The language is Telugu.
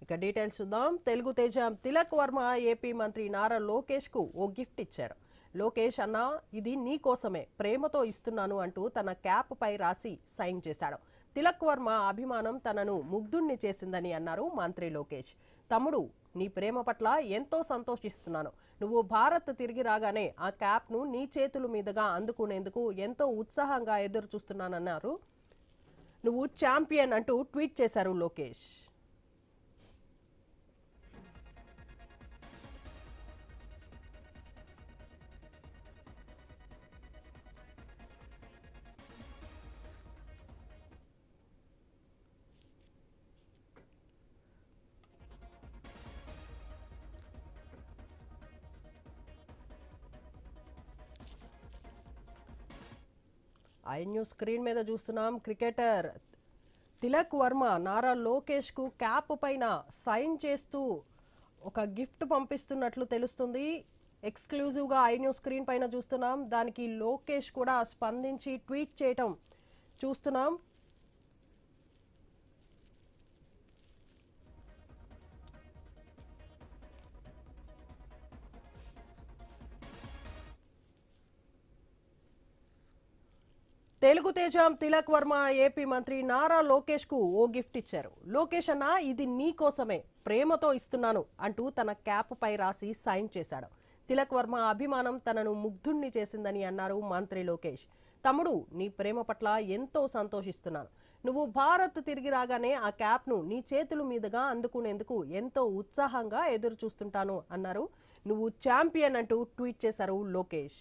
ఇక డీటెయిల్స్ చూద్దాం. తెలుగు తేజం తిలక్ వర్మ ఏపీ మంత్రి నారా లోకేష్ కు ఓ గిఫ్ట్ ఇచ్చారు. లోకేష్ అన్న ఇది నీ కోసమే ప్రేమతో ఇస్తున్నాను అంటూ తన క్యాప్ పై రాసి సైన్ చేశాడు. తిలక్ వర్మ అభిమానం తనను ముగ్ధుణ్ణి చేసిందని అన్నారు మంత్రి లోకేష్. తమ్ముడు నీ ప్రేమ పట్ల ఎంతో సంతోషిస్తున్నాను. నువ్వు భారత్ తిరిగి రాగానే ఆ క్యాప్ ను నీ చేతుల మీదుగా అందుకునేందుకు ఎంతో ఉత్సాహంగా ఎదురు చూస్తున్నానన్నారు. నువ్వు ఛాంపియన్ అంటూ ట్వీట్ చేశారు లోకేష్. ఐ న్యూస్ స్క్రీన్ మీద చూస్తున్నాం. క్రికెటర్ తిలక్ వర్మ నారా లోకేష్ కు క్యాప్ పైన సైన్ చేస్తూ ఒక గిఫ్ట్ పంపిస్తున్నట్లు తెలుస్తుంది. ఎక్స్క్లూజివ్గా ఐ న్యూస్ స్క్రీన్ పైన చూస్తున్నాం. దానికి లోకేష్ కూడా స్పందించి ట్వీట్ చేయటం చూస్తున్నాం. తెలుగు తేజం తిలక్ వర్మ ఏపీ మంత్రి నారా లోకేష్ కు ఓ గిఫ్ట్ ఇచ్చారు. లోకేష్ అన్న ఇది నీ కోసమే ప్రేమతో ఇస్తున్నాను అంటూ తన క్యాప్ పై రాసి సైన్ చేశాడు. తిలక్ వర్మ అభిమానం తనను ముగ్ధుణ్ణి చేసిందని అన్నారు మంత్రి లోకేష్. తమ్ముడు నీ ప్రేమ పట్ల ఎంతో సంతోషిస్తున్నాను. నువ్వు భారత్ తిరిగి రాగానే ఆ క్యాప్ ను నీ చేతుల మీదుగా అందుకునేందుకు ఎంతో ఉత్సాహంగా ఎదురు చూస్తుంటాను అన్నారు. నువ్వు ఛాంపియన్ అంటూ ట్వీట్ చేశారు లోకేష్.